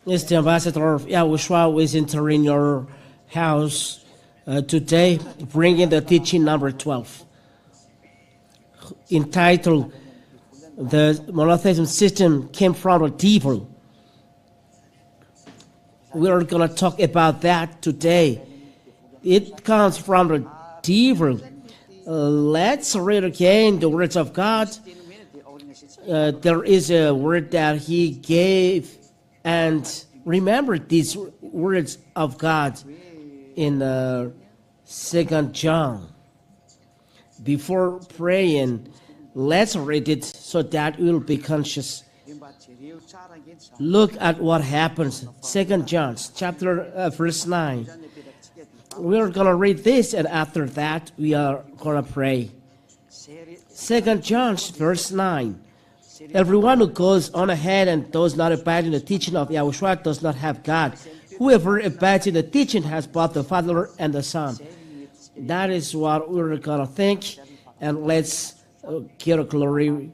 It's the ambassador of YAHOSHUAH who is entering your house today, bringing the teaching number 12, entitled "The Monotheism System Came from the Devil." We are going to talk about that today. It comes from the devil. Let's read again the words of God. There is a word that he gave, and remember these words of God in 2 John. Before praying, let's read it so that we'll be conscious. Look at what happens. 2 John chapter verse 9. We're going to read this, and after that we are going to pray. 2 John verse 9. Everyone who goes on ahead and does not abide in the teaching of YAHOSHUAH does not have God. Whoever abides in the teaching has both the Father and the Son. That is what we're going to think. And let's give glory,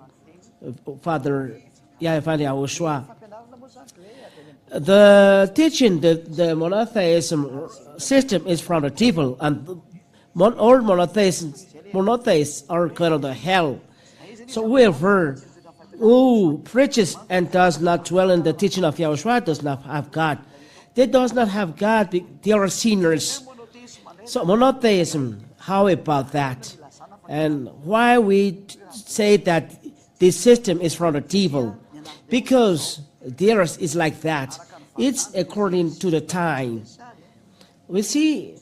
Father YAHOSHUAH. The teaching, the monotheism system is from the devil, and all monotheists are going to hell. So whoever who preaches and does not dwell in the teaching of YAHOSHUAH does not have God. They does not have God, they are sinners. So monotheism, how about that? And why we say that this system is from the devil? Because theirs is like that. It's according to the time. We see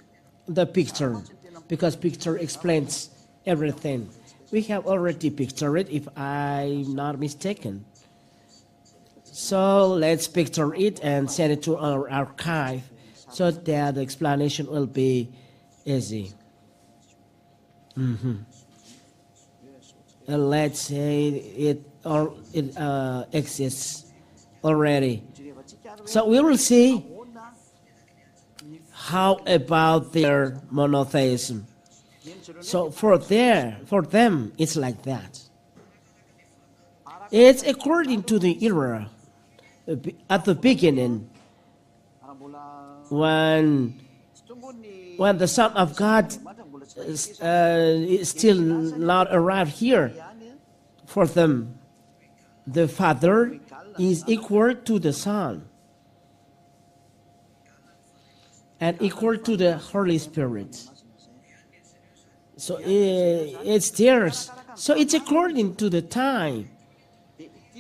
the picture, because picture explains everything. We have already pictured it, if I'm not mistaken. So let's picture it and send it to our archive so that the explanation will be easy. And let's say it exists already. So we will see how about their monotheism. So for them, it's like that. It's according to the era. At the beginning, when the Son of God is still not arrived here, for them, the Father is equal to the Son and equal to the Holy Spirit. So it's theirs. So it's according to the time.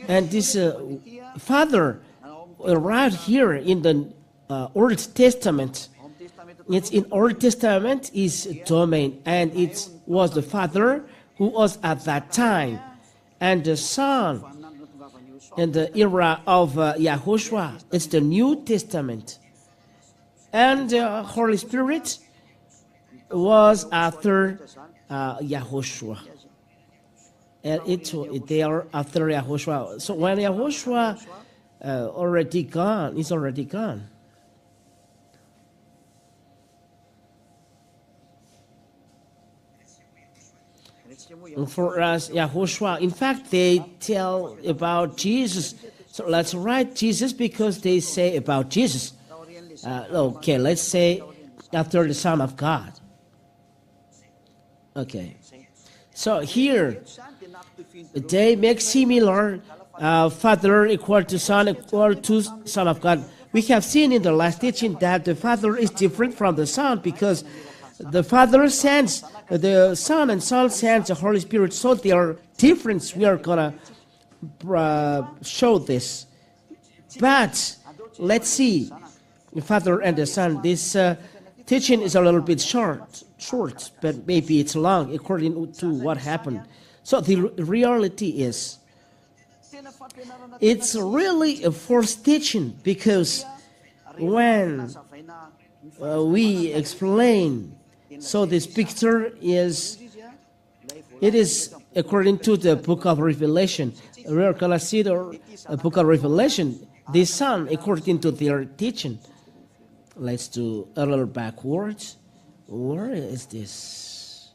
And this Father arrived here in the Old Testament. It's in Old Testament is domain, and it was the Father who was at that time, and the Son in the era of YAHOSHUAH. It's the New Testament, and the Holy Spirit was after YAHOSHUAH, and they are after YAHOSHUAH. So when YAHOSHUAH already gone, is already gone. For us, YAHOSHUAH, in fact, they tell about Jesus. So let's write Jesus because they say about Jesus. Okay, let's say after the Son of God. Okay. So here, they make similar Father equal to Son equal to Son of God. We have seen in the last teaching that the Father is different from the Son because the Father sends the Son and Son sends the Holy Spirit. So they are different. We are going to show this. But let's see the Father and the Son. This teaching is a little bit short, but maybe it's long according to what happened. So the reality is, it's really a forced teaching because when we explain, so this picture is, it is according to the book of Revelation. We are going to see the book of Revelation, the Son, according to their teaching. Let's do a little backwards. Where is this?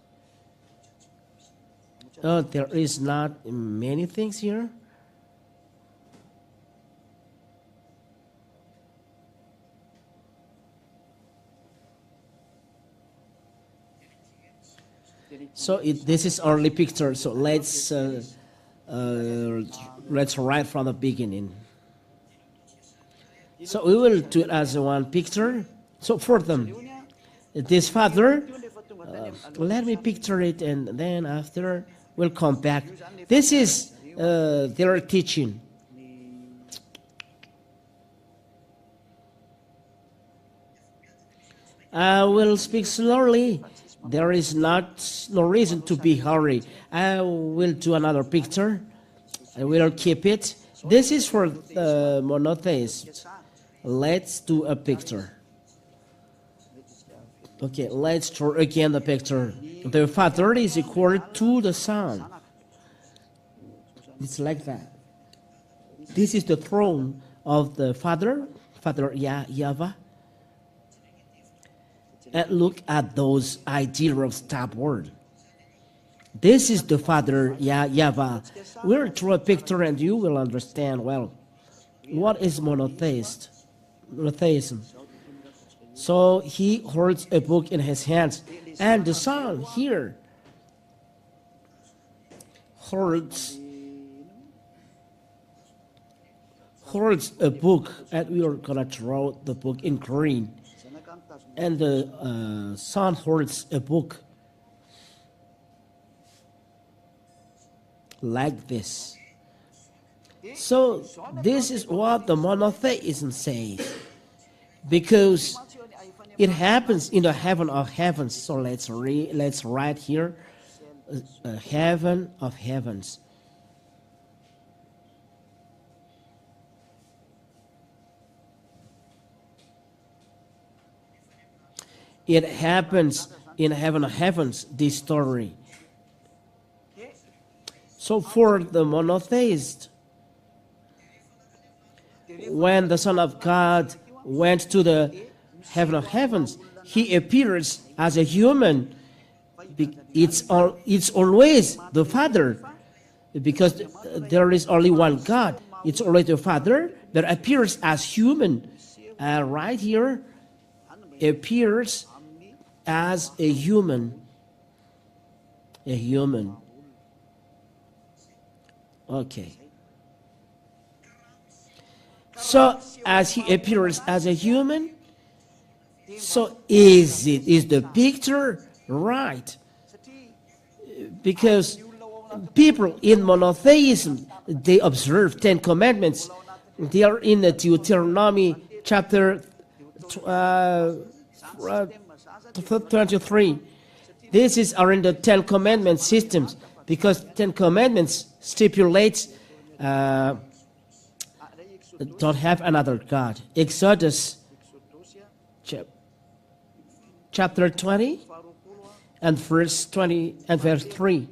Oh, there is not many things here. So this is only picture. So let's write from the beginning. So we will do it as one picture. So for them, this father, let me picture it, and then after we'll come back. This is their teaching. I will speak slowly. There is no reason to be hurried. I will do another picture. I will keep it. This is for the monotheists. Let's do a picture. Okay, let's draw again the picture. The Father is equal to the Son. It's like that. This is the throne of the Father, Yahweh. And look at those ideas of stop word. This is the Father, Yahweh. We'll draw a picture and you will understand well. What is monotheism? So he holds a book in his hands, and the Son here holds a book, and we are gonna draw the book in green. And the Son holds a book like this. So this is what the monotheism says, because it happens in the heaven of heavens. So let's write here, heaven of heavens. It happens in heaven of heavens, this story. So for the monotheist, when the Son of God went to the heaven of heavens, he appears as a human. It's always the Father, because there is only one God. It's always the Father that appears as human. Right here, appears as a human. Okay. So as he appears as a human, so is the picture right? Because people in monotheism, they observe 10 commandments. They are in the Deuteronomy chapter 23. This are in the 10 commandment systems, because 10 commandments stipulates don't have another God. Exodus chapter 20 and verse 20 and verse 3.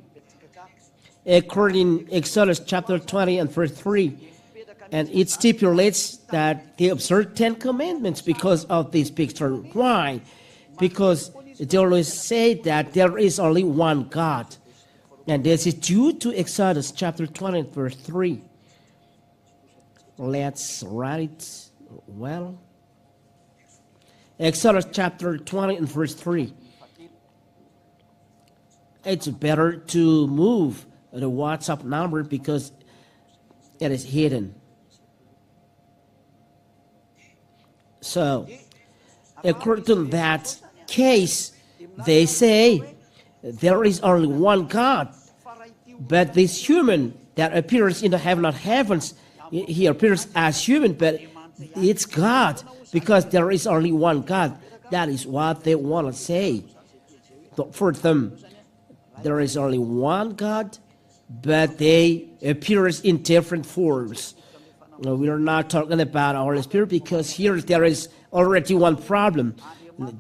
According Exodus chapter 20 and verse 3, and it stipulates that they observe 10 commandments because of this picture. Why? Because they always say that there is only one God. And this is due to Exodus chapter 20 and verse 3. Let's write it well. Exodus chapter 20 and verse 3. It's better to move the WhatsApp number because it is hidden. So, according to that case, they say there is only one God, but this human that appears in the heaven of heavens, he appears as human, but it's God, because there is only one God. That is what they want to say. For them, there is only one God, but they appear in different forms. We are not talking about our spirit, because here there is already one problem.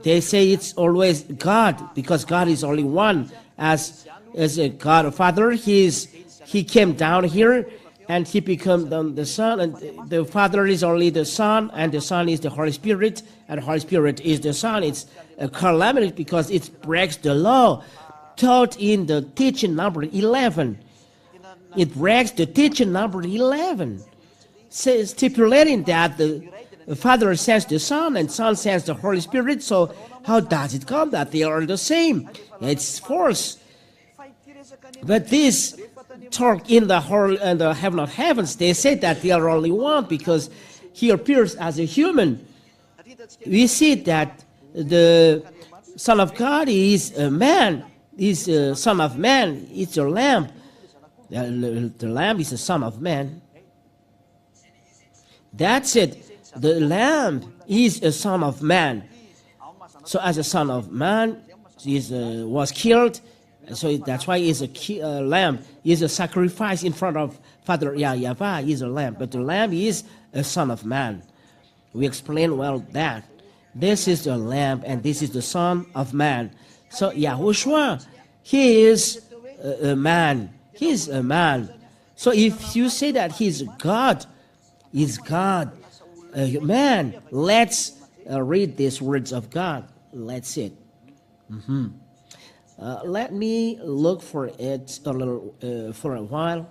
They say it's always God, because God is only one. As a God Father, He came down here, and He became the Son, and the Father is only the Son, and the Son is the Holy Spirit, and the Holy Spirit is the Son. It's a calamity because it breaks the law taught in the teaching number 11. It breaks the teaching number 11, stipulating that the Father sends the Son and Son sends the Holy Spirit. So how does it come that they are the same? It's false. But this talk in the whole and the heaven of heavens, they say that they are only one because he appears as a human. We see that the Son of God is a man, is a Son of Man, it's a lamb. The lamb is a Son of Man. That's it. The lamb is a Son of Man. So as a Son of Man, he was killed. So that's why he's a lamb. He's a sacrifice in front of Father Yahweh. He's a lamb. But the lamb is a Son of Man. We explain well that. This is the lamb and this is the Son of Man. So YAHOSHUAH, he is a man. He is a man. So if you say that he's God, he's God, a man, let's read these words of God. Let's see it. Let me look for it a little for a while.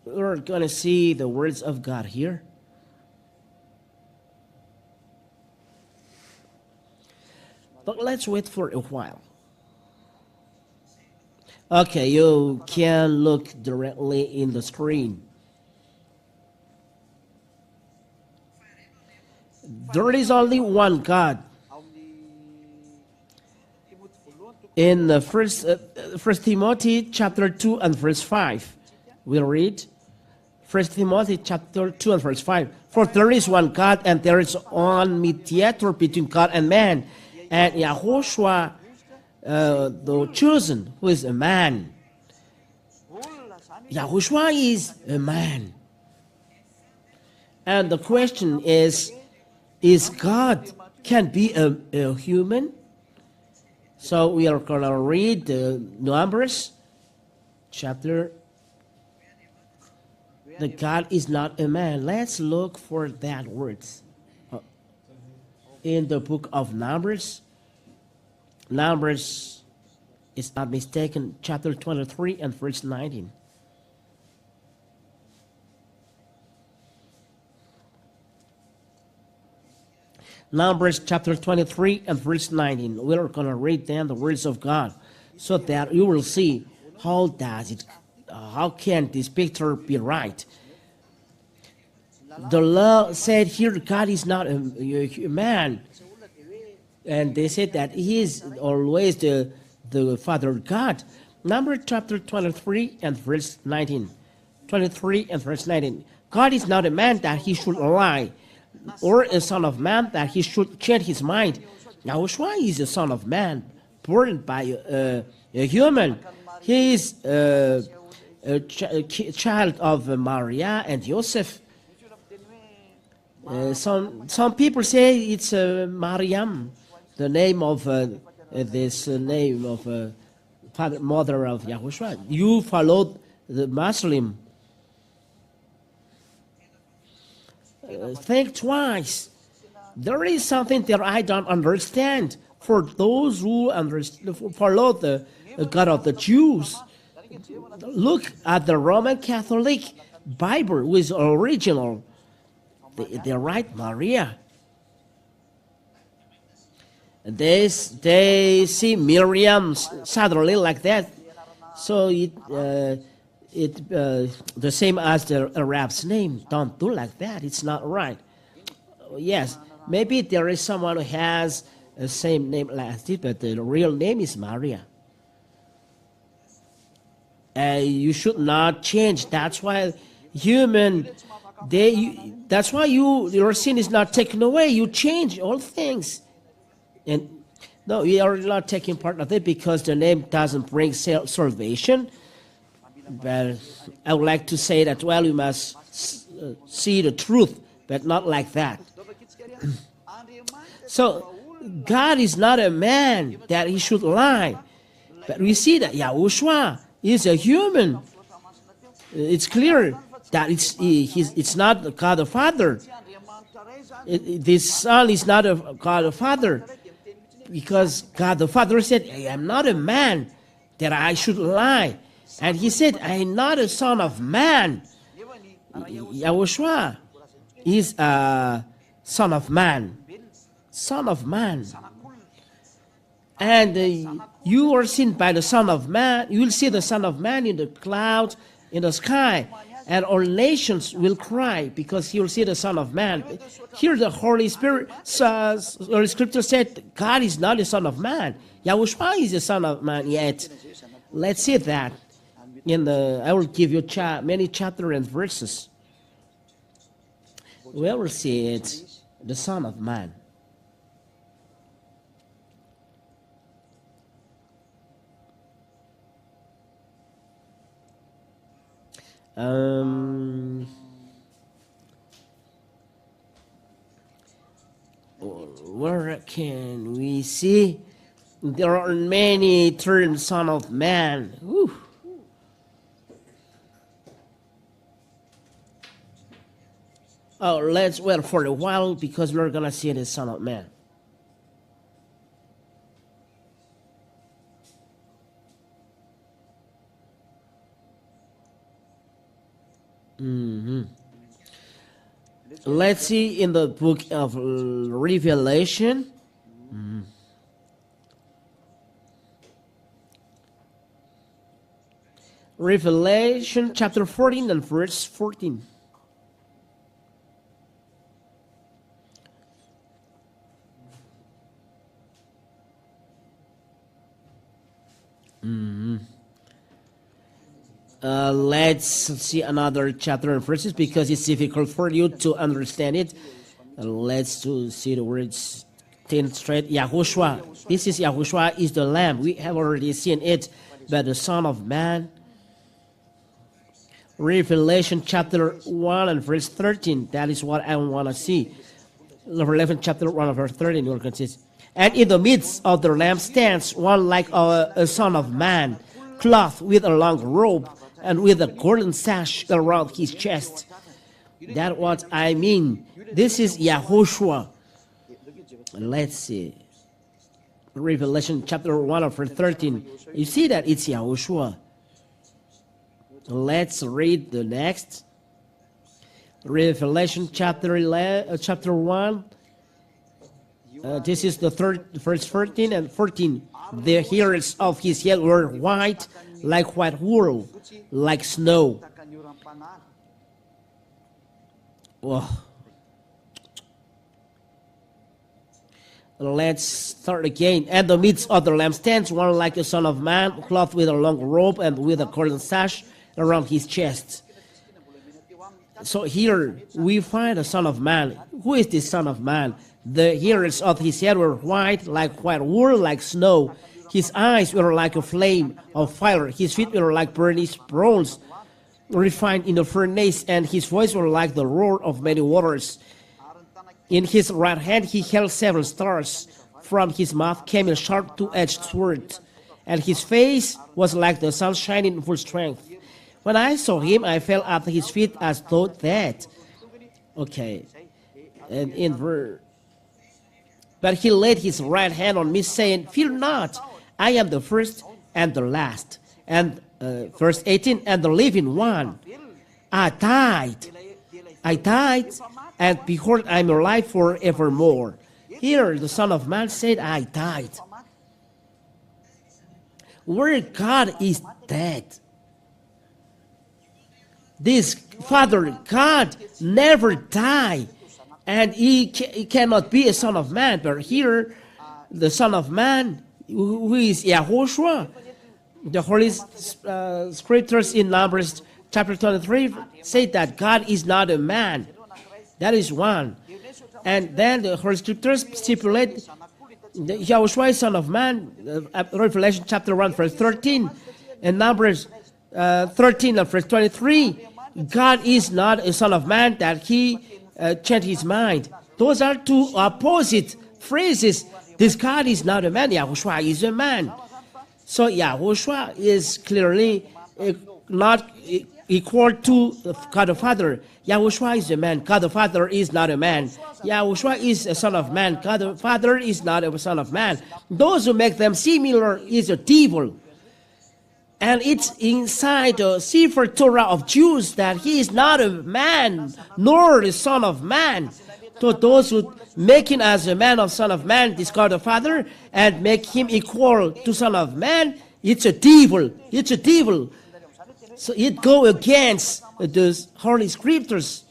We're going to see the words of God here. But let's wait for a while. Okay, you can look directly in the screen. There is only one God. In the First Timothy chapter 2 and verse 5, we'll read 1 Timothy chapter 2 and verse 5. For there is one God, and there is one mediator between God and man, and YAHOSHUAH, the chosen, who is a man. YAHOSHUAH is a man. And the question is God can be a human? So we are going to read the Numbers chapter. The God is not a man. Let's look for that words in the book of Numbers. Numbers, is not mistaken, chapter 23 and verse 19. Numbers chapter 23 and verse 19. We're going to read then the words of God so that you will see how can this picture be right. The law said here God is not a man. And they said that he is always the Father God. Numbers chapter 23 and verse 19. 23 and verse 19. God is not a man that he should lie, or a son of man that he should change his mind. YAHOSHUAH is a son of man, born by a human. He is a child of Maria and Joseph. Some people say it's Mariam, the name of this name of mother of YAHOSHUAH. You followed the Muslim. Think twice. There is something that I don't understand. For those who follow the God of the Jews, look at the Roman Catholic Bible, which is original. They write Maria. They see Miriam suddenly like that. So the same as the Arab's name. Don't do like that. It's not right. Yes, maybe there is someone who has the same name like this, but the real name is Maria. You should not change. That's why that's why your sin is not taken away. You change all things. And no, we are not taking part of it because the name doesn't bring salvation. But I would like to say that, well, you must see the truth, but not like that. So, God is not a man that he should lie. But we see that YAHOSHUAH is a human. It's clear that it's not God the Father. This Son is not a God the Father. Because God the Father said, I am not a man that I should lie. And he said, I am not a son of man. YAHOSHUAH is a son of man. Son of man. And you are seen by the Son of Man. You will see the Son of Man in the cloud, in the sky. And all nations will cry because he will see the Son of Man. Here the Holy Spirit, the scripture said, God is not the Son of Man. Yahushua is the Son of Man yet. Let's see that. I will give you many chapters and verses. We will see it, the Son of Man. Where can we see? There are many terms, Son of Man. Whew. Oh, let's wait for a while because we're gonna see the Son of Man. Let's see in the book of Revelation. Revelation chapter 14 and verse 14. Let's see another chapter and verses because it's difficult for you to understand it. Let's see the words 10 straight. YAHOSHUAH. This is YAHOSHUAH is the Lamb. We have already seen it. But the Son of Man. Revelation chapter 1 and verse 13. That is what I want to see. Revelation chapter 1 and verse 13 will consist. And in the midst of the Lamb stands one like a Son of Man, clothed with a long robe and with a golden sash around his chest. That's what I mean. This is YAHOSHUAH. Let's see. Revelation chapter 1 verse 13. You see that it's YAHOSHUAH. Let's read the next. Revelation chapter 1. This is the verse 13 and 14. The hairs of his head were white, like white wool, like snow. Whoa. Let's start again. At the midst of the lampstands, one like a Son of Man, clothed with a long robe and with a golden sash around his chest. So here we find a Son of Man. Who is this Son of Man? The hairs of his head were white, like white wool, like snow. His eyes were like a flame of fire. His feet were like burnished bronze, refined in the furnace, and his voice were like the roar of many waters. In his right hand he held 7 stars. From his mouth came a sharp two-edged sword, and his face was like the sun shining in full strength. When I saw him, I fell at his feet as though dead. Okay, and in verse. But he laid his right hand on me, saying, "Fear not, I am the first and the last." And verse 18, and the living one. I died, and behold, I am alive forevermore. Here the Son of Man said, I died. Where God is dead. This Father God never died, and he cannot be a Son of Man. But here, the Son of Man, who is YAHOSHUAH, the Holy Scriptures in Numbers chapter 23 say that God is not a man. That is one. And then the Holy Scriptures stipulate the YAHOSHUAH, Son of Man, Revelation chapter 1 verse 13, and Numbers 13 and verse 23, God is not a Son of Man that he changed his mind. Those are two opposite phrases. This God is not a man, YAHOSHUAH is a man. So YAHOSHUAH is clearly not equal to God the Father. YAHOSHUAH is a man. God the Father is not a man. YAHOSHUAH is a Son of Man. God the Father is not a Son of Man. Those who make them similar is a devil. And it's inside the Sefer Torah of Jews that he is not a man, nor the Son of Man. to those who make him as a man of Son of Man, this God the Father, and make him equal to Son of Man, it's a devil. It's a devil. So it go against the Holy Scriptures.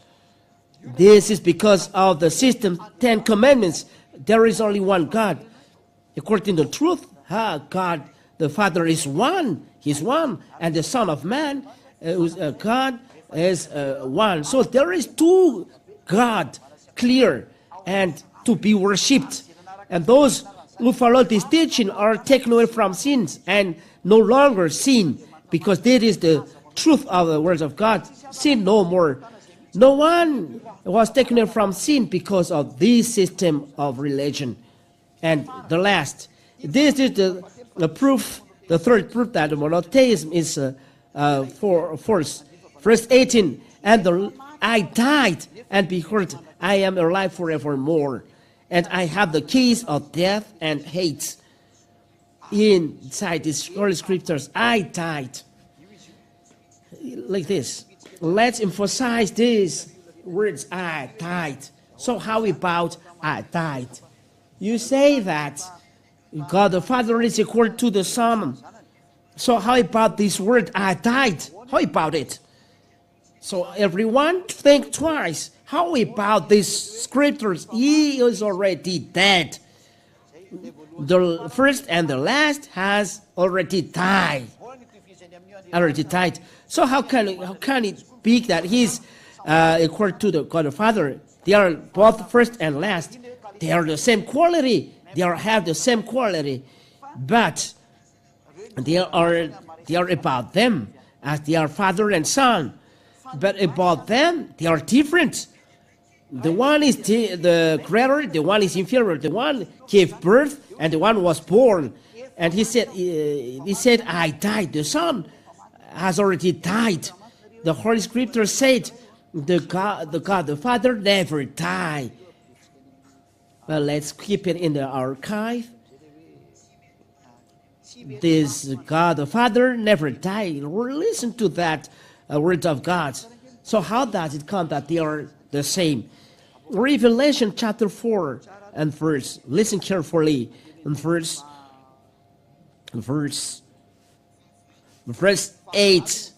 This is because of the system, 10 Commandments. There is only one God. According to the truth, God the Father is one. He's one. And the Son of Man, God, is one. So there is two God, clear, and to be worshipped. And those who follow this teaching are taken away from sins and no longer sin, because that is the truth of the words of God. Sin no more. No one was taken away from sin because of this system of religion. And the last, this is the proof, the third proof that monotheism is false. Verse 18, and I died, and behold, I am alive forevermore, and I have the keys of death and hate. Inside these Holy Scriptures, I died. Like this. Let's emphasize these words, I died. So how about I died? You say that God the Father is equal to the Son. So how about this word, I died? How about it? So everyone think twice. How about these scriptures? He is already dead. The first and the last has already died. So how can it be that he's equal to the God the Father? They are both first and last. They are the same quality. They have the same quality, but they are about them as they are Father and Son. But about them, they are different. The one is the creator, the one is inferior. The one gave birth, and the one was born. And he said, I died. The Son has already died. The Holy Scripture said, the God the Father never died. Well, let's keep it in the archive. This God the Father never died. Listen to that word of God. So how does it come that they are the same? Revelation chapter 4 and verse. Listen carefully. And verse 8.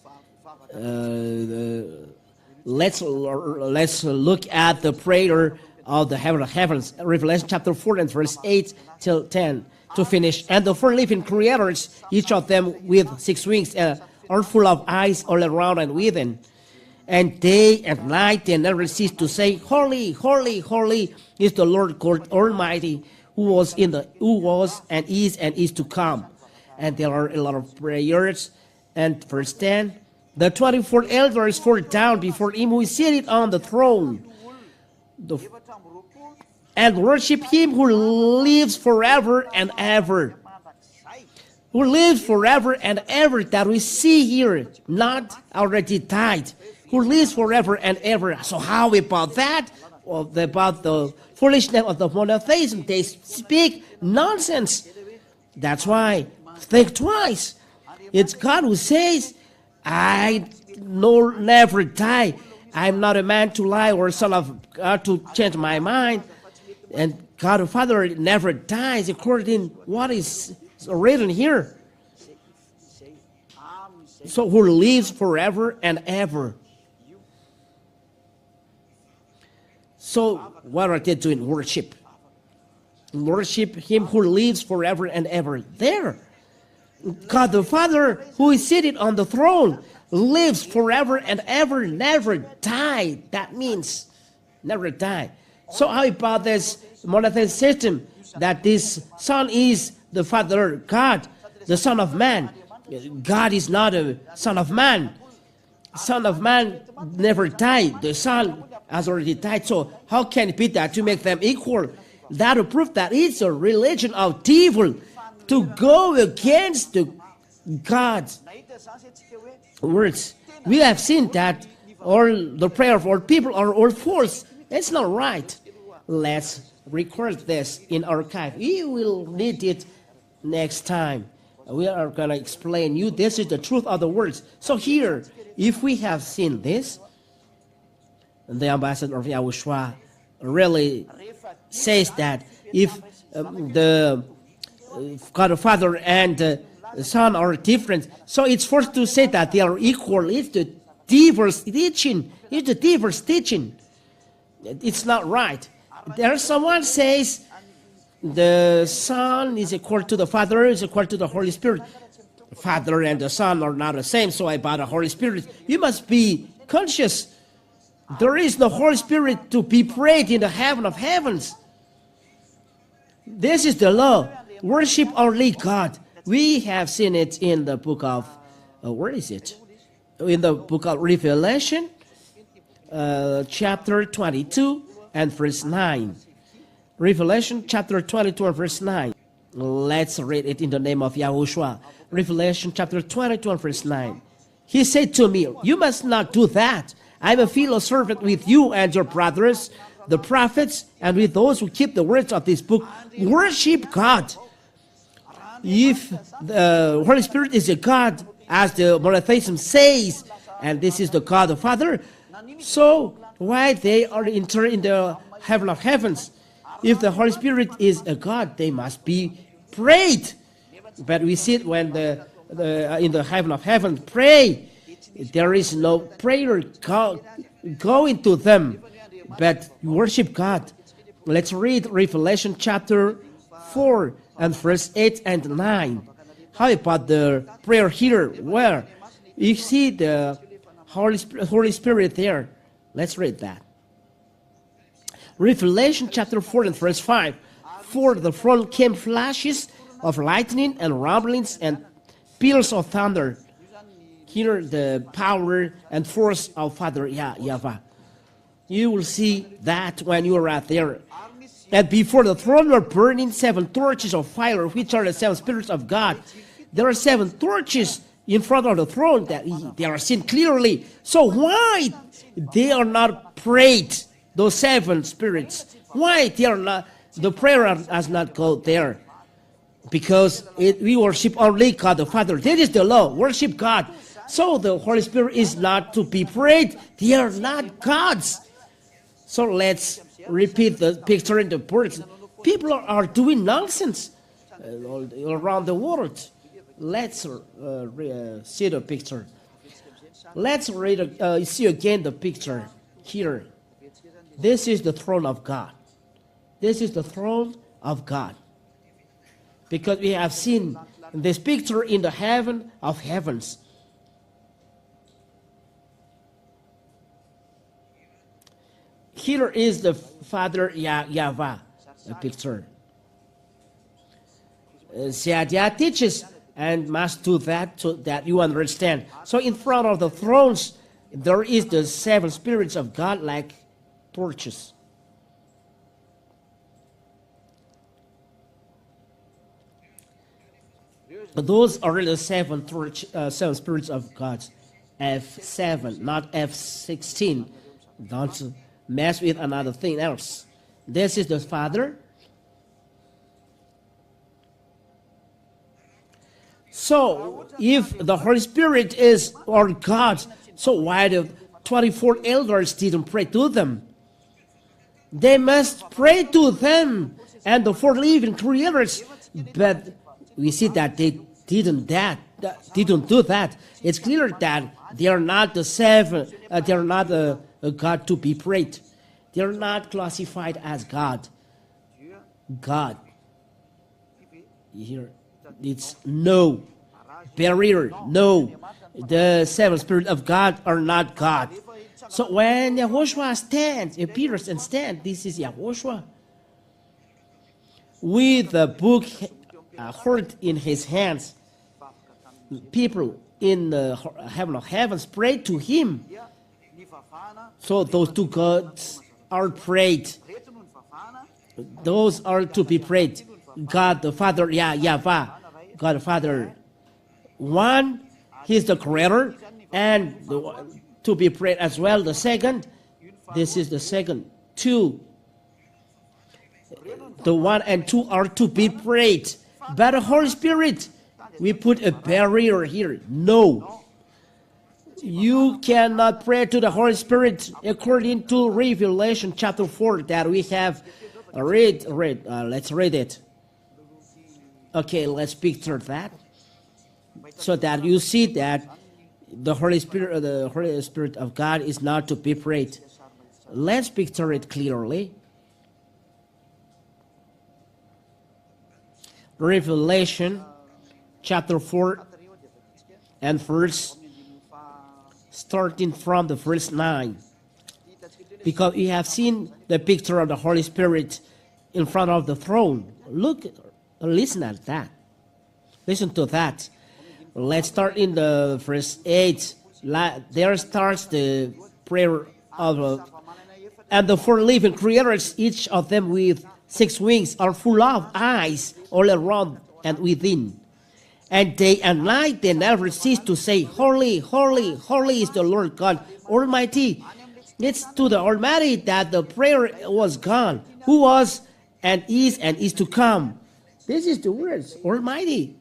Let's look at the prayer of the heaven of heavens. Revelation chapter 4 and verse 8 till 10 to finish. And the four living creators, each of them with 6 wings, are full of eyes all around and within. And day and night they never cease to say, Holy, holy, holy is the Lord God Almighty, who was and is to come. And there are a lot of prayers. And verse 10, the 24 elders fall down before him who is seated on the throne, and worship him who lives forever and ever. Who lives forever and ever, that we see here, not already died. Who lives forever and ever. So how about that? Well, about the foolishness of the monotheism. They speak nonsense. That's why, think twice. It's God who says, I never die. I'm not a man to lie or son of God to change my mind. And God the Father never dies according to what is written here. So who lives forever and ever. So what are they doing? Worship. Worship him who lives forever and ever. There. God the Father, who is seated on the throne, lives forever and ever, never die. That means never die. So how about this monotheistic system that this Son is the Father, God, the Son of Man? God is not a Son of Man. Son of Man never died. The Son has already died. So how can it be that to make them equal? That will prove that it's a religion of devil to go against the God's words. We have seen that all the prayer of all people are all false. It's not right. Let's record this in archive. We will need it next time. We are going to explain you this is the truth of the words. So here, if we have seen this, the ambassador of YAHOSHUAH really says that if the God the Father and the Son are different, so it's forced to say that they are equal. It's the diverse teaching. It's the diverse teaching. It's not right. There's someone says the Son is equal to the Father, is equal to the Holy Spirit. The Father and the Son are not the same, so about the Holy Spirit, you must be conscious. There is no Holy Spirit to be prayed in the heaven of heavens. This is the law. Worship only God. We have seen it in the book of, where is it? In the book of Revelation, chapter 22 and verse 9. Revelation chapter 22 and verse 9. Let's read it in the name of YAHOSHUAH. Revelation chapter 22 and verse 9. He said to me, you must not do that. I am a fellow servant with you and your brothers, the prophets, and with those who keep the words of this book. Worship God. If the Holy Spirit is a God, as the MONOTHEISM says, and this is the God the Father, so why they are entered in the heaven of heavens? If the Holy Spirit is a God, they must be prayed. But we see it when in the heaven of heaven pray, there is no prayer going to them, but worship God. Let's read Revelation chapter 4 and verse 8 and 9. How about the prayer here? Where you see the Holy Spirit there. Let's read that. Revelation chapter 4 and verse 5. For the throne came flashes of lightning and rumblings and peals of thunder. Here the power and force of Father Yahweh. You will see that when you are out there. And before the throne were burning 7 torches of fire, which are the 7 spirits of God. There are 7 torches in front of the throne that they are seen clearly. So why they are not prayed, those 7 spirits? Why they are not, the prayer has not go there? Because we worship only God the Father. That is the law, worship God. So the Holy Spirit is not to be prayed. They are not gods. So let's repeat the picture in the words. People are doing nonsense all around the world. Let's see the picture. Let's see again the picture here. This is the throne of God. This is the throne of God. Because we have seen this picture in the heaven of heavens. Here is the Father Yahweh, a picture. Ziadia teaches and must do that so that you understand. So in front of the thrones, there is the 7 spirits of God like torches. Those are the 7 spirits of God. F7, not F16. Don't mess with another thing else. This is the Father. So, if the Holy Spirit is our God, so why the 24 elders didn't pray to them? They must pray to them and the 4 living creators, but we see that they didn't do that. It's clear that they are not the 7. They are not a God to be prayed. They are not classified as God. God. Here, it's no barrier. No, the 7 spirits of God are not God. So when YAHOSHUAH stands, appears and stands, this is YAHOSHUAH with the book heard in his hands. People in the heaven of heavens pray to him. So those 2 gods are prayed. Those are to be prayed. God the Father, Yahweh, God the Father. One, he is the creator, and to be prayed as well. The second, this is the second. 2, the 1 and 2 are to be prayed. But the Holy Spirit, we put a barrier here. No. You cannot pray to the Holy Spirit according to Revelation chapter 4 that we have read. Let's read it. Okay, let's picture that so that you see that the Holy Spirit of God is not to be prayed. Let's picture it clearly. Revelation chapter 4 and verse starting from the verse 9. Because we have seen the picture of the Holy Spirit in front of the throne. Listen at that. Listen to that. Let's start in the verse 8. There starts the prayer of and the four living creatures, each of them with 6 wings, are full of eyes all around and within. And day and night they never cease to say, Holy, holy, holy is the Lord God Almighty. It's to the Almighty that the prayer was gone, who was and is to come. This is the words, Almighty.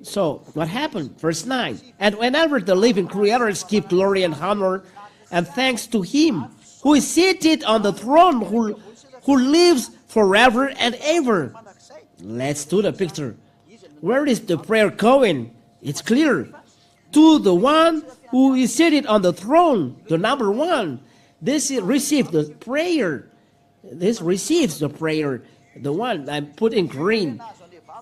So, what happened? Verse 9. And whenever the living creators give glory and honor and thanks to Him who is seated on the throne, who lives forever and ever. Let's do the picture. Where is the prayer going? It's clear. To the one who is seated on the throne, the number one. This receives the prayer. This receives the prayer. The one I put in green.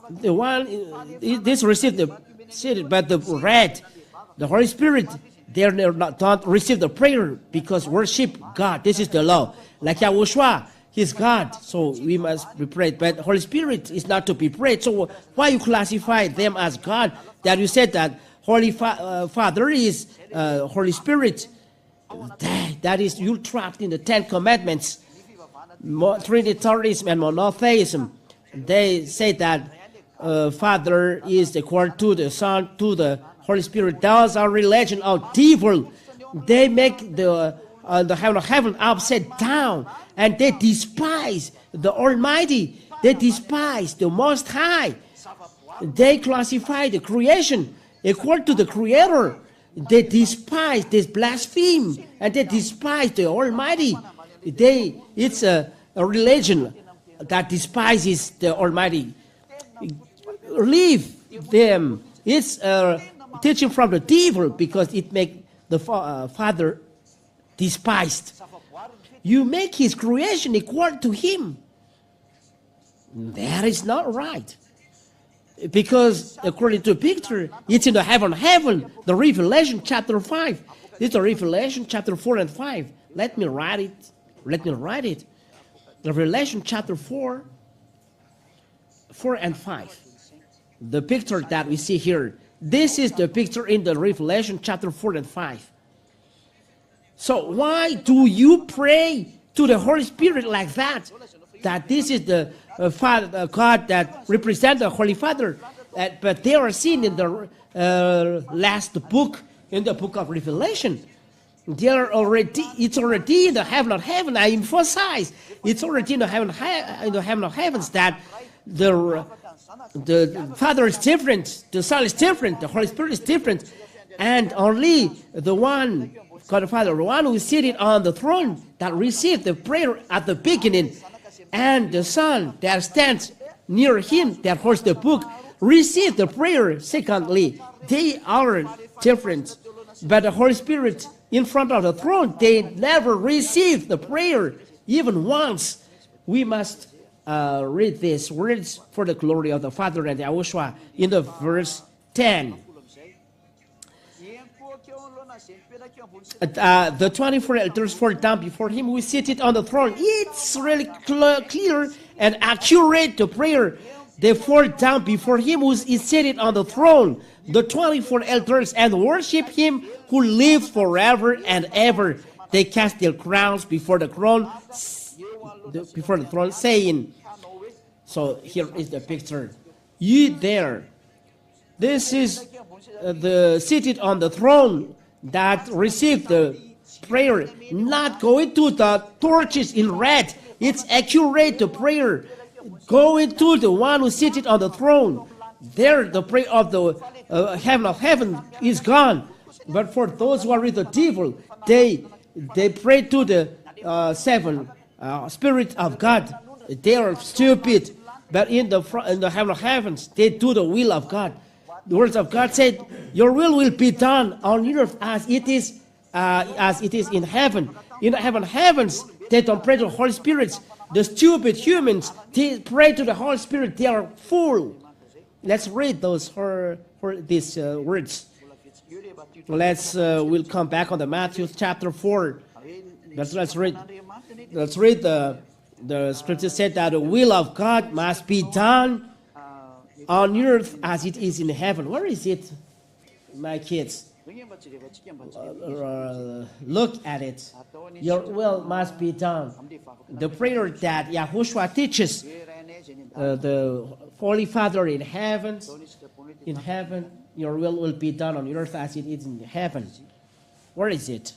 The one, this receives the seated, but the red, the Holy Spirit, they don't receive the prayer because worship God. This is the law. Like YAHOSHUAH, He's God, so we must be prayed. But Holy Spirit is not to be prayed. So why you classify them as God? That you said that Holy Father is Holy Spirit. That is, you trapped in the 10 Commandments. Trinitarianism and monotheism. They say that Father is equal to the Son, to the Holy Spirit. Those are religion of devil. They make the heaven of heaven upside down, and they despise the Almighty. They despise the Most High. They classify the creation equal to the Creator. They despise, they blaspheme, and they despise the Almighty. It's a religion that despises the Almighty. Leave them. It's teaching from the devil because it makes the Father despised. You make His creation equal to Him. That is not right. Because according to the picture, it's in the heaven, the Revelation chapter 5. This is the Revelation chapter 4 and 5. Let me write it. The Revelation chapter 4 and 5. The picture that we see here. This is the picture in the Revelation chapter 4 and 5. So why do you pray to the Holy Spirit like that? That this is the Father, God that represents the Holy Father. But they are seen in the last book, in the book of Revelation. It's already in the heaven of heaven. I emphasize, it's already in the heaven of heavens that the Father is different, the Son is different, the Holy Spirit is different, and only the one, God the Father, the one who is seated on the throne that received the prayer at the beginning, and the Son that stands near Him that holds the book, received the prayer. Secondly, they are different, but the Holy Spirit in front of the throne, they never received the prayer even once. We must read these words for the glory of the Father and YAHOSHUAH in the verse 10. The 24 elders fall down before Him who is seated on the throne. It's really clear and accurate, the prayer. They fall down before Him who is seated on the throne, the 24 elders, and worship Him who lives forever and ever. They cast their crowns before the throne, saying, so here is the picture. Ye there. This is the seated on the throne that received the prayer, not going to the torches in red. It's accurate, the prayer. Going to the one who seated on the throne. There, the prayer of the heaven of heaven is gone. But for those who are with the devil, they pray to the seven Spirit of God. They are stupid. But in the heaven of heavens, they do the will of God. The words of God said, "Your will be done on earth as it is in heaven." In the heavens, they don't pray to the Holy Spirit. The stupid humans, they pray to the Holy Spirit. They are fool. Let's read these words. We'll come back on the Matthew chapter 4. Let's read. The scripture said that the will of God must be done on earth as it is in heaven. Where is it, my kids? Look at it. Your will must be done. The prayer that YAHOSHUAH teaches, the Holy Father in heaven, your will be done on earth as it is in heaven. Where is it?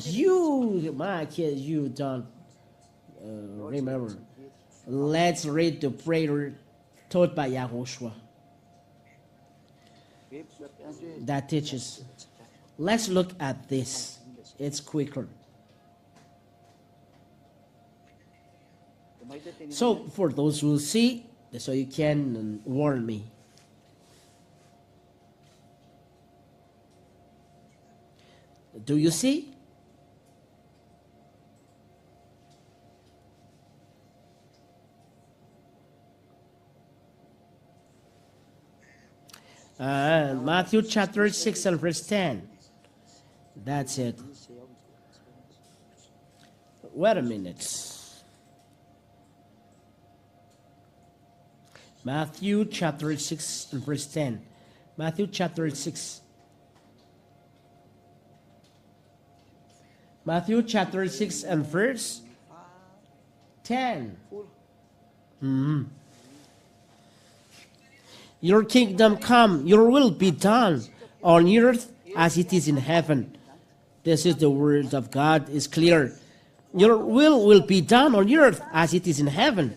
You, my kids, you don't remember. Let's read the prayer taught by YAHOSHUAH that teaches. Let's look at this. It's quicker. So for those who see, so you can warn me. Do you see? Matthew chapter 6 and verse 10. That's it. Wait a minute. Matthew chapter 6 and verse 10. Matthew chapter 6. Matthew chapter 6 and verse 10. Your kingdom come, your will be done on earth as it is in heaven. This is the word of God, is clear. Your will be done on earth as it is in heaven.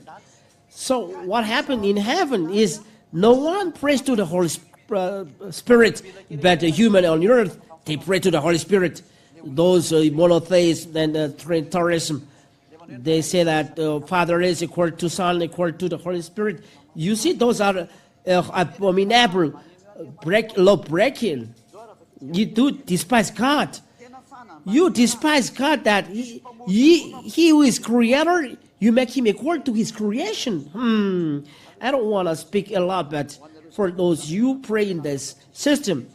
So what happened in heaven is no one prays to the Holy Spirit, but the human on earth, they pray to the Holy Spirit. Those monotheists and Trinitarianism, they say that Father is equal to Son, equal to the Holy Spirit. You see, those are abominable, law breaking. You do despise God. You despise God that he who is creator, you make him equal to his creation. I don't want to speak a lot, but for those you pray in this system,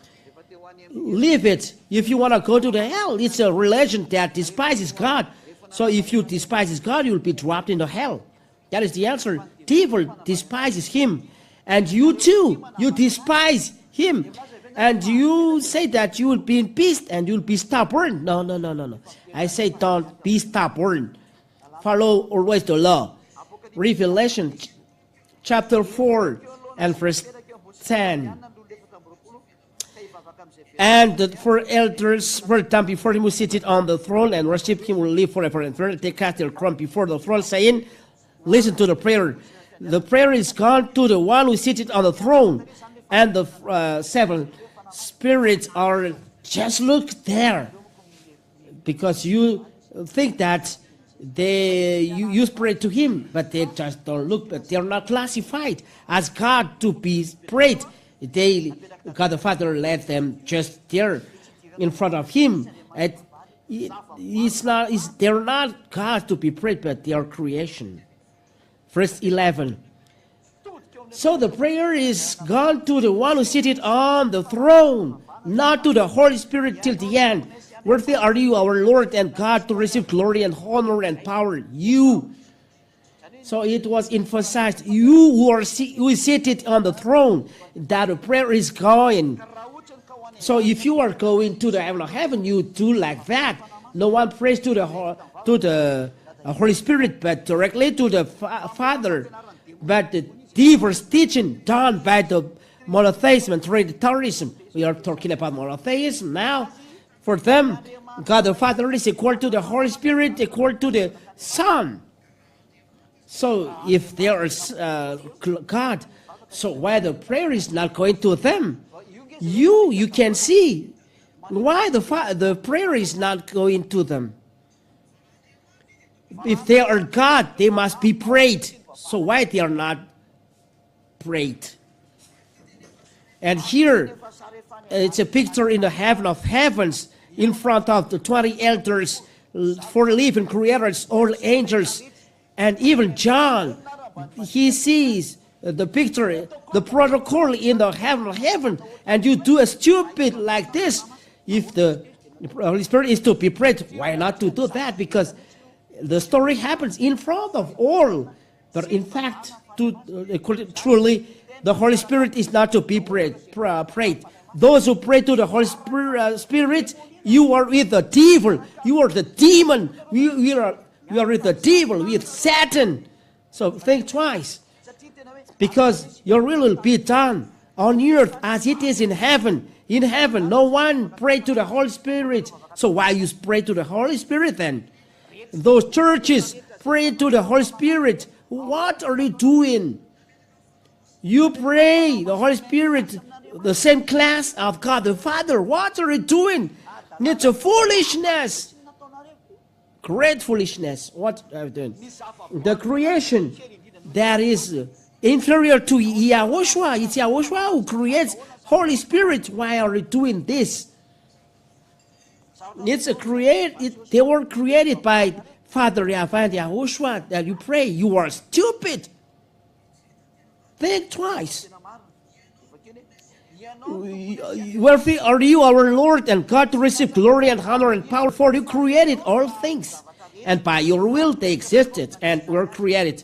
leave it. If you want to go to the hell, it's a religion that despises God. So if you despise God, you'll be dropped into hell. That is the answer. Devil despises him. And you too, you despise him. And you say that you will be in peace and you'll be stubborn. No. I say don't be stubborn. Follow always the law. Revelation chapter 4 and verse 10. And the four elders were down before him who seated on the throne and worship him will live forever and ever. They cast their crown before the throne, saying, listen to the prayer. The prayer is gone to the one who seated on the throne. And the seven spirits are just look there. Because you think that you pray to him, but they just don't look, but they are not classified as God to be prayed. God the Father let them just there in front of him. They're not God to be prayed, but they are creation. Verse 11. So the prayer is gone to the one who seated on the throne, not to the Holy Spirit till the end. Worthy are you, our Lord and God, to receive glory and honor and power. You. So it was emphasized, you who is seated on the throne, that the prayer is going. So if you are going to the heaven of heaven, you do like that. No one prays to the Holy Spirit, but directly to the Father. But the diverse teaching done by the monotheism and Trinitarianism. We are talking about monotheism now. For them, God the Father is equal to the Holy Spirit, equal to the Son. So if there is God, so why the prayer is not going to them? You can see why the prayer is not going to them. If they are God, they must be prayed. So why they are not prayed? And here, it's a picture in the heaven of heavens in front of the 20 elders, 4 living creators, all angels, and even John. He sees the picture, the protocol in the heaven of heaven, and you do a stupid like this. If the Holy Spirit is to be prayed, why not to do that? Because the story happens in front of all. But in fact, truly, the Holy Spirit is not to be prayed. Those who pray to the Holy Spirit, you are with the devil. You are the demon. We are with the devil, with Satan. So think twice. Because your will will be done on earth as it is in heaven. In heaven, no one prayed to the Holy Spirit. So why you pray to the Holy Spirit then? Those churches pray to the Holy Spirit. What are you doing? You pray the Holy Spirit, the same class of God the Father. What are you doing? It's a foolishness. Great foolishness. What are you doing? The creation that is inferior to YAHOSHUAH. It's YAHOSHUAH who creates Holy Spirit. Why are you doing this? They were created by Father Yahweh and YAHOSHUAH that you pray. You are stupid. Think twice. Worthy are you, our Lord and God, to receive glory and honor and power, for you created all things, and by your will they existed and were created.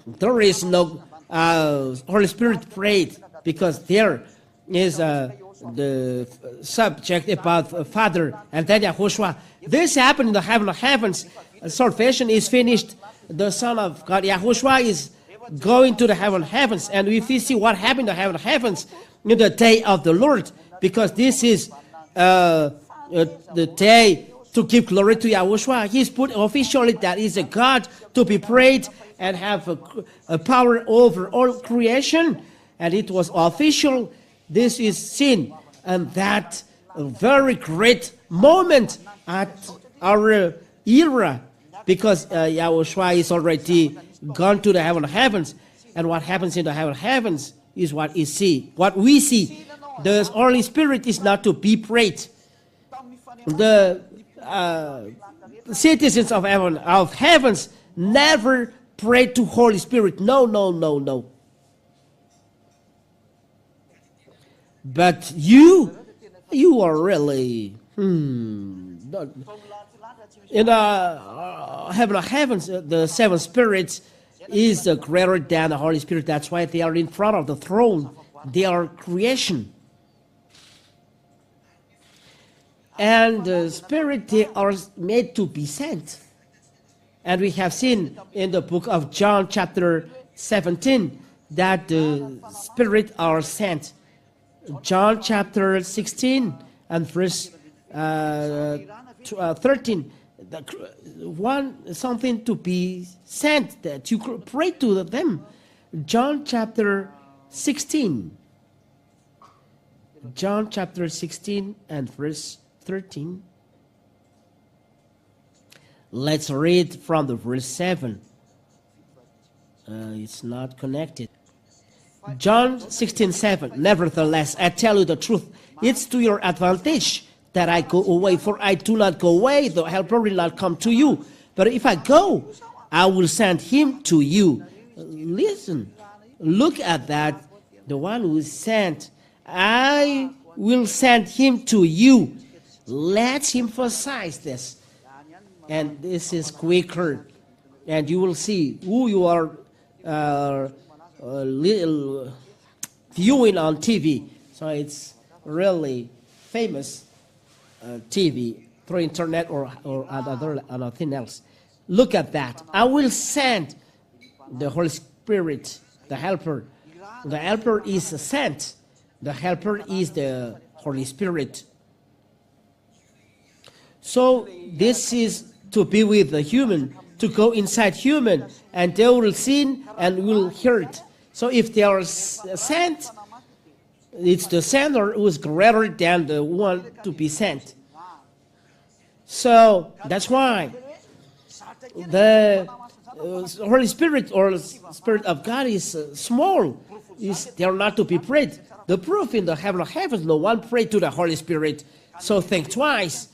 There is no Holy Spirit prayed, because there is the subject about Father and then YAHOSHUAH. This happened in the heaven of heavens. Salvation is finished. The Son of God, YAHOSHUAH, is going to the heaven of heavens. And if we see what happened in the heaven of heavens in the day of the Lord, because this is the day to give glory to YAHOSHUAH. He's put officially that is a God to be prayed and have a power over all creation. And it was official. This is seen, and that a very great moment at our era, because YAHOSHUAH is already gone to the heaven of heavens, and what happens in the heaven of heavens is what we see. The Holy Spirit is not to be prayed. The citizens of heavens never pray to Holy Spirit. No, no, no, no. But you are really in the heaven of heavens. The 7 spirits is greater than the Holy Spirit. That's why they are in front of the throne. They are creation. And the Spirit, they are made to be sent. And we have seen in the book of John chapter 17 that the Spirit are sent. John chapter 16 and verse 13. Something to be sent, that you pray to them. John chapter 16. John chapter 16 and verse 13. Let's read from the verse 7. It's not connected. John 16:7. Nevertheless, I tell you the truth. It's to your advantage that I go away, for I do not go away, the helper will not come to you. But if I go, I will send him to you. Listen, look at that. The one who is sent, I will send him to you. Let's emphasize this. And this is quicker. And you will see who you are viewing on TV. So it's really famous TV through internet or nothing else. Look at that. I will send the Holy Spirit, the helper. The helper is sent. The helper is the Holy Spirit. So this is to be with the human, to go inside human, and they will sin and will hurt. So if they are sent, It's the sender who is greater than the one to be sent. So that's why the Holy Spirit or Spirit of God is small. They are not to be prayed. The proof in the heaven of heavens, no one prayed to the Holy Spirit. So think twice.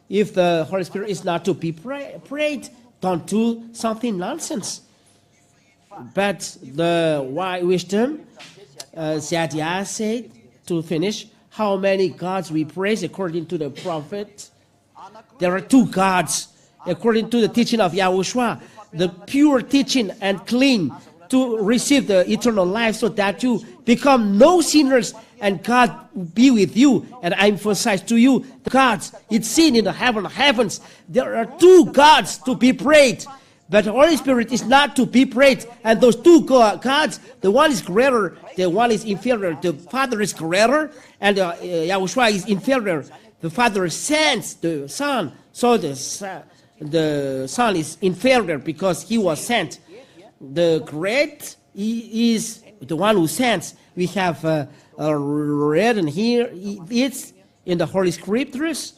If the Holy Spirit is not to be prayed, don't do something nonsense. But the wise wisdom, Zadiah said, to finish, how many gods we praise according to the prophet? There are two gods, according to the teaching of YAHOSHUAH, the pure teaching and clean to receive the eternal life so that you become no sinners and God will be with you. And I emphasize to you, the gods, it's seen in the heavens. There are two gods to be prayed. But the Holy Spirit is not to be prayed. And those two gods, the one is greater, the one is inferior. The Father is greater, and YAHOSHUAH is inferior. The Father sends the Son, so the Son is inferior because he was sent. The great is the one who sends. We have read in here, it's in the Holy Scriptures.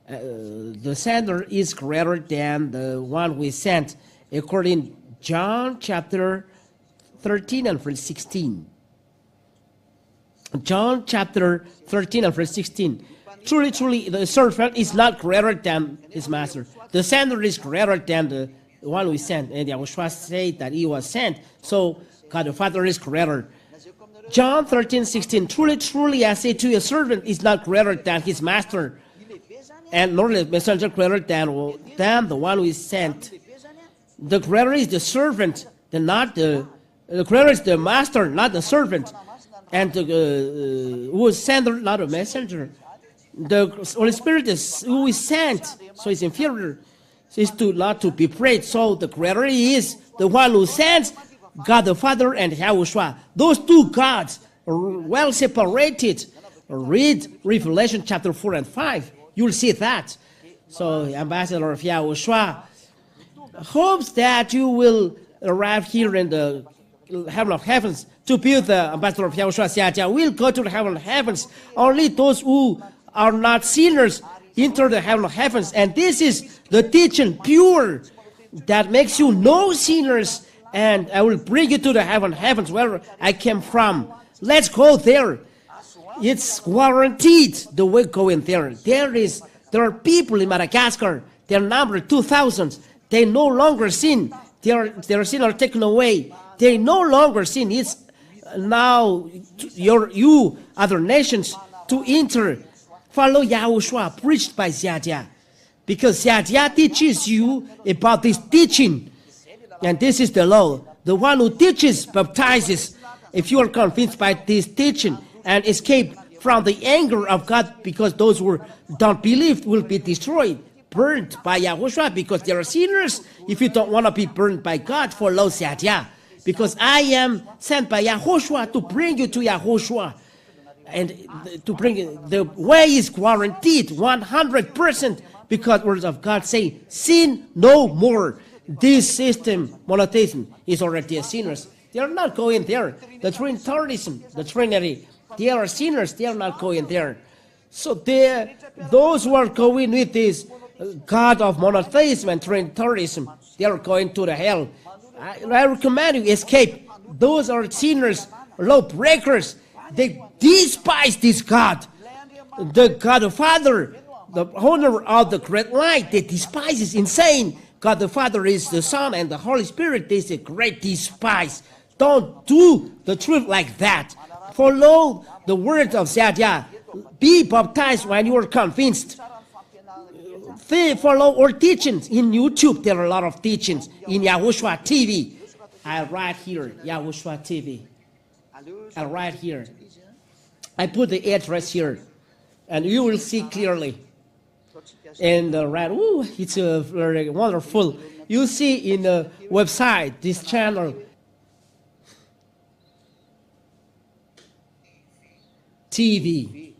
The sender is greater than the one we sent, according John chapter 13 and verse 16. John chapter 13 and verse 16. Truly, truly, the servant is not greater than his master. The sender is greater than the one we sent. And YAHOSHUAH said that he was sent. So God the Father is greater. John 13, 16. Truly, truly, I say to you, a servant is not greater than his master, and nor the messenger greater than the one who is sent. The greater is the servant, the greater is the master, not the servant. And who is sent, not a messenger. The Holy Spirit is who is sent, so it's inferior. It's not to be praised. So the greater is the one who sends, God the Father and YAHOSHUAH. Those two gods are well separated. Read Revelation chapter 4 and 5. You'll see that. So, Ambassador of YAHOSHUAH hopes that you will arrive here in the heaven of heavens to be the Ambassador of YAHOSHUAH. We'll go to the heaven of heavens. Only those who are not sinners enter the heaven of heavens. And this is the teaching, pure, that makes you no sinners. And I will bring you to the heaven of heavens where I came from. Let's go there. It's guaranteed the way going there. There are people in Madagascar. Their number 2,000. They no longer sin. Their sin are taken away. They no longer sin. It's now you other nations to enter. Follow YAHOSHUAH preached by Zadiah, because Zadiah teaches you about this teaching, and this is the law. The one who teaches baptizes. If you are convinced by this teaching and escape from the anger of God, because those who don't believe will be destroyed, burned by YAHOSHUAH, because they are sinners. If you don't want to be burned by God, follow Zadiah, because I am sent by YAHOSHUAH to bring you to YAHOSHUAH, and to bring the way is guaranteed 100%, because words of God say, sin no more. This system, monotheism, is already a sinners. They are not going there. The Trinitarianism, the Trinity, they are sinners. They are not going there. So those who are going with this God of monotheism and Trinitarianism, they are going to the hell. I recommend you escape. Those are sinners, lawbreakers. They despise this God, the God the Father, the owner of the great light. They despise is insane. God the Father is the Son, and the Holy Spirit is a great despise. Don't do the truth like that. Follow the words of Zadiah. Be baptized when you are convinced. Follow our teachings in YouTube. There are a lot of teachings in YAHOSHUAH TV. I write here, YAHOSHUAH TV. I write here. I put the address here, and you will see clearly. And right, ooh, it's very wonderful. You see in the website, this channel, TV,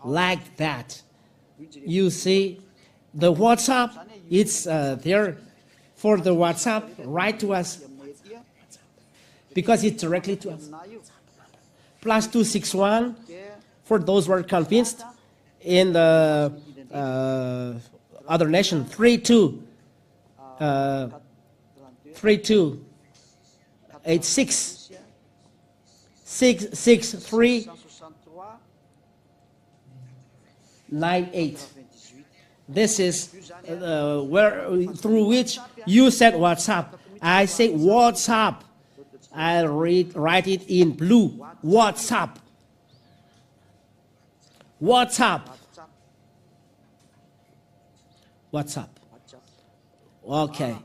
like that. You see the WhatsApp, it's there for the WhatsApp. Write to us, because it's directly to us. +261 for those who are convinced. In the other nation, 3286 663 98. This is through which you said WhatsApp. I say WhatsApp. I write it in blue. WhatsApp. WhatsApp. WhatsApp. Okay.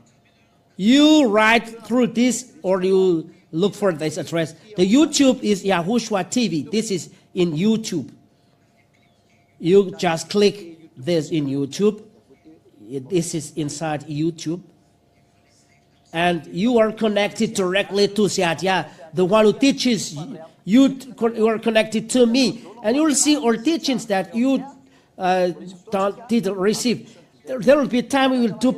You write through this or you look for this address. The YouTube is YAHOSHUAH TV. This is in YouTube. You just click this in YouTube. This is inside YouTube. And you are connected directly to Seatya, the one who teaches you. You are connected to me. And you will see our teachings that you didn't receive. There will be a time we will do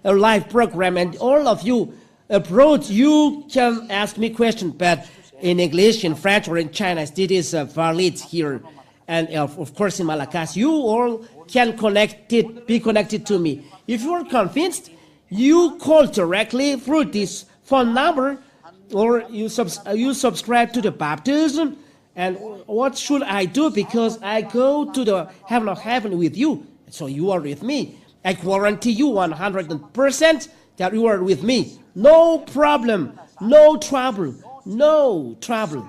a live program, and all of you abroad, you can ask me questions, but in English, in French, or in Chinese, this is valid here. And of course, in Malagasy, you all can be connected to me. If you are convinced, you call directly through this phone number, or you subscribe to the baptism. And what should I do? Because I go to the heaven of heaven with you. So you are with me. I guarantee you 100% that you are with me. No problem, no trouble, no trouble.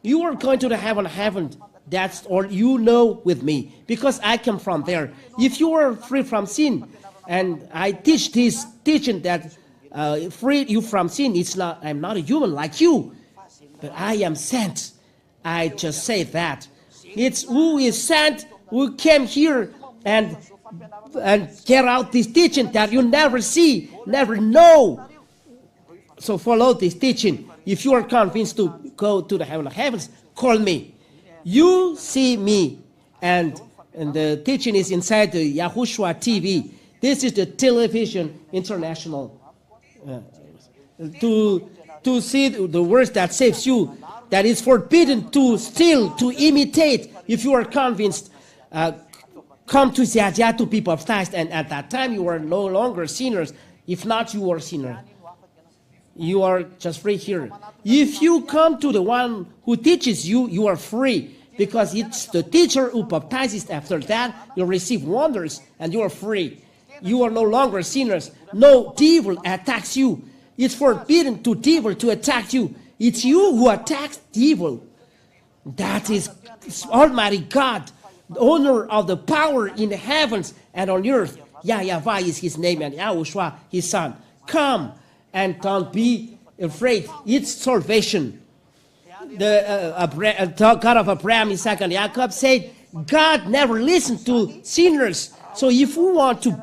You are going to the heaven of heaven. That's all you know with me, because I come from there. If you are free from sin, and I teach this teaching that free you from sin, I'm not a human like you, but I am sent. I just say that. It's who is sent, who came here and get out this teaching that you never see, never know. So follow this teaching. If you are convinced to go to the heaven of heavens, call me. You see me, and the teaching is inside the YAHOSHUAH TV. This is the television international. To see the words that saves you, that is forbidden to steal, to imitate. If you are convinced, come to Seatya to be baptized, and at that time you are no longer sinners. If not, you are sinner. You are just free here. If you come to the one who teaches you, you are free, because it's the teacher who baptizes. After that, you receive wonders, and you are free. You are no longer sinners. No devil attacks you. It's forbidden to devil to attack you. It's you who attacks devil. That is Almighty God, the owner of the power in the heavens and on earth. Yahweh is his name, and YAHOSHUAH his son. Come and don't be afraid. It's salvation. The God of Abraham, Isaac, and Jacob said, God never listened to sinners. So if you want to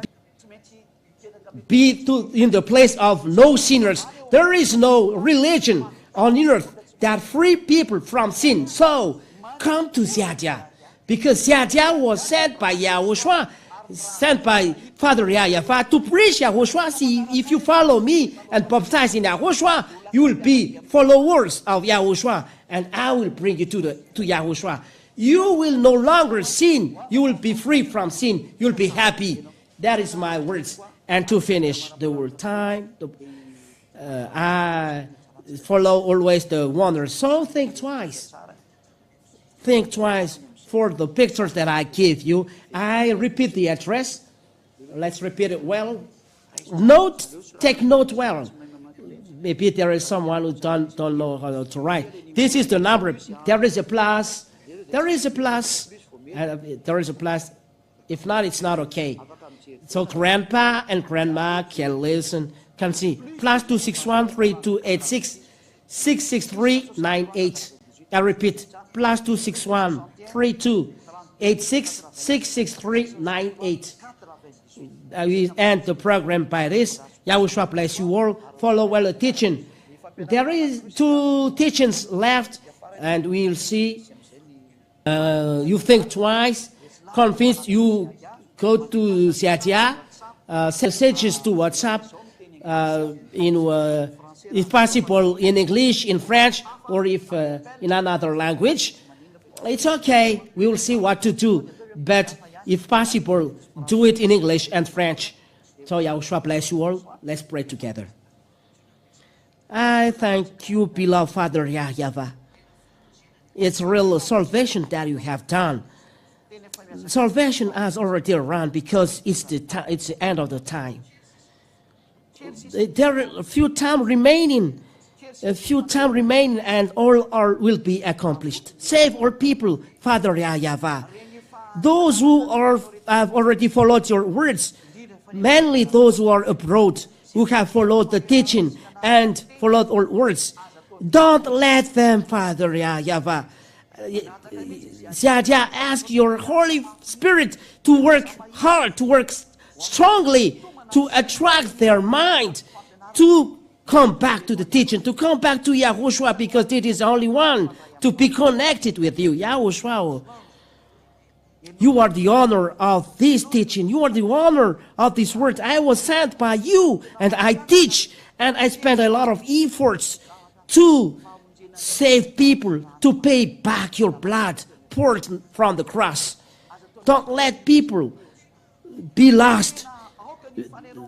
be in the place of no sinners, there is no religion on earth that free people from sin. So come to Seatya, because Seatya was sent by YAHOSHUAH, sent by Father Yahweh to preach YAHOSHUAH. See, if you follow me and baptize in YAHOSHUAH, you will be followers of YAHOSHUAH, and I will bring you to YAHOSHUAH. You will no longer sin. You will be free from sin. You will be happy. That is my words. And to finish the word time, I follow always the wonders. So think twice. Think twice for the pictures that I give you. I repeat the address. Let's repeat it well. Take note well. Maybe there is someone who don't know how to write. This is the number. There is a plus. There is a plus. There is a plus. If not, it's not okay. So grandpa and grandma can listen, can see. +261 3286 66398. I repeat, +261 3286 66398. We end the program by this. YAHOSHUAH bless you all. Follow well the teaching. There is 2 teachings left, and we'll see. You think twice, convinced, you go to Seatya, send messages to WhatsApp if possible, in English, in French, or if in another language. It's okay. We will see what to do. But if possible, do it in English and French. So Yahushua bless you all. Let's pray together. I thank you, beloved Father Yahweh. It's real salvation that you have done. Salvation has already run because it's the end of the time. There are a few time remaining, and all will be accomplished. Save our people, Father Yahweh. Those who have already followed your words, mainly those who are abroad, who have followed the teaching and followed our words. Don't let them, Father Yahweh. Ask your Holy Spirit to work hard, to work strongly, to attract their mind, to come back to the teaching, to come back to YAHOSHUAH, because it is the only one to be connected with you. YAHOSHUAH, you are the owner of this teaching. You are the owner of this word. I was sent by you, and I teach, and I spend a lot of efforts to save people, to pay back your blood poured from the cross. Don't let people be lost.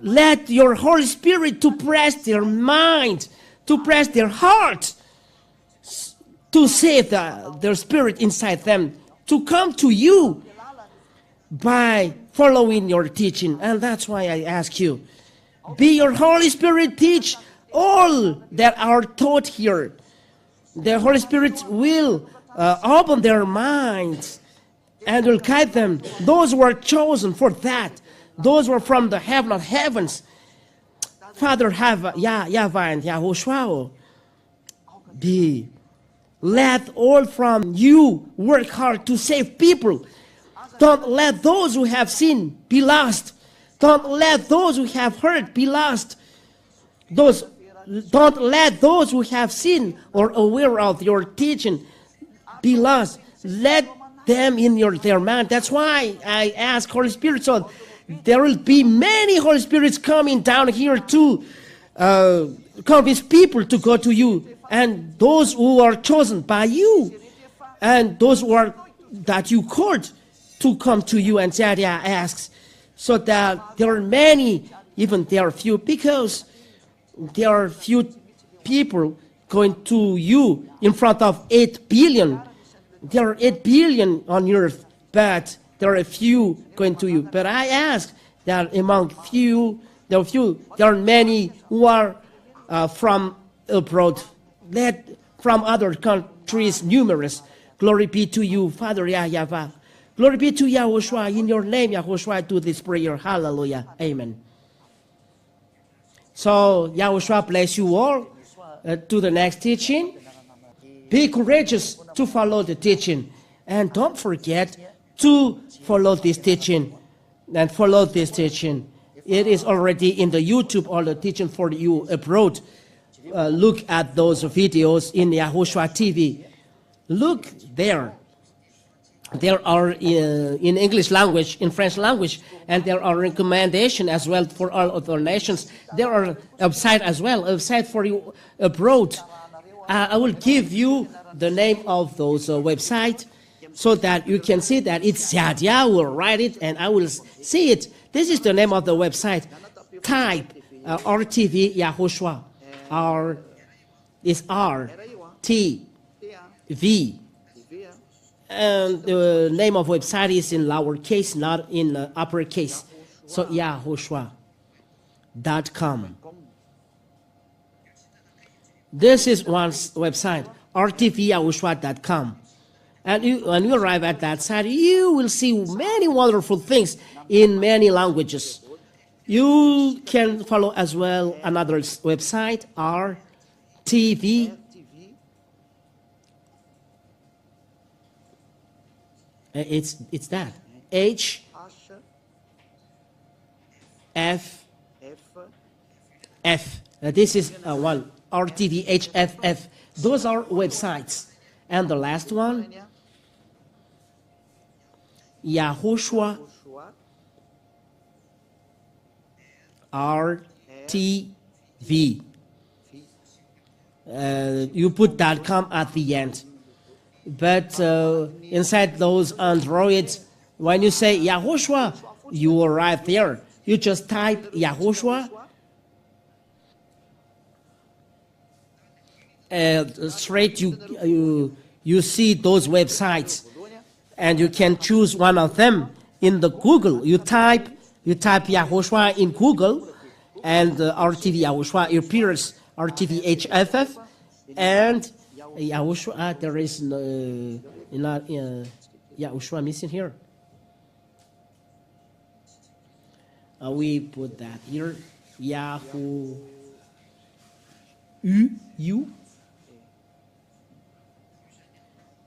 Let your Holy Spirit to press their mind, to press their heart, to save their spirit inside them, to come to you by following your teaching. And that's why I ask you, be your Holy Spirit, teach all that are taught here. The Holy Spirit will open their minds and will guide them. Those who are chosen for that, those who are from the heaven of heavens. Father, have Yahweh and YAHOSHUAH, let all from you work hard to save people. Don't let those who have sinned be lost. Don't let those who have heard be lost. Don't let those who have sinned or aware of your teaching be lost. Let them in their mind. That's why I ask Holy Spirit, so there will be many Holy Spirits coming down here to convince people to go to you, and those who are chosen by you, and those who are that you called to come to you. And Zadia asks, so that there are many, even there are few, because there are few people going to you in front of 8 billion. There are 8 billion on earth, but there are a few going to you. But I ask that among there are many who are from abroad, from other countries, numerous. Glory be to you, Father Yahweh. Glory be to YAHOSHUAH. In your name, YAHOSHUAH, I do this prayer. Hallelujah. Amen. So, YAHOSHUAH bless you all. To the next teaching. Be courageous to follow the teaching. And don't forget to follow this teaching. And follow this teaching. It is already in the YouTube, all the teaching for you abroad. Look at those videos in YAHOSHUAH TV. Look there. There are in English language, in French language, and there are recommendations as well for all other nations. There are website as well, website for you abroad. I will give you the name of those websites so that you can see that it's Yadia. I will write it and I will see it. This is the name of the website. Type RTV YAHOSHUAH. R is RTV. And the name of website is in lowercase, not in uppercase. So YAHOSHUAH.com. This is one website, rtvyahushua.com. And when you arrive at that site, you will see many wonderful things in many languages. You can follow as well another website, RTV. It's that H F F. This is one RTV HFF. Those are websites. And the last one, YAHOSHUAH RTV. You put .com at the end. But inside those Androids, when you say Yahushua, you are right there. You just type Yahushua, and straight you see those websites, and you can choose one of them in the Google. You type Yahushua in Google, and RTV Yahushua appears, RTV HFF, and Yahushua. There is not Yahushua missing here. We put that here. Yahoo U.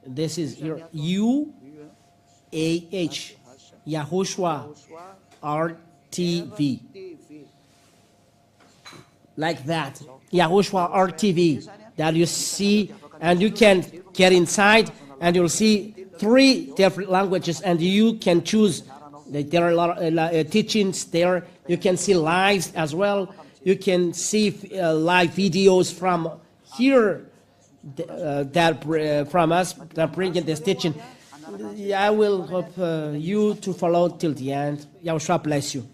This is here UAH Yahushua RTV. Like that. Yahushua RTV that you see, and you can get inside and you'll see 3 different languages, and you can choose. There are a lot of teachings there. You can see lives as well. You can see live videos from here from us that bring in this teaching. I will hope you to follow till the end. Yahushua bless you.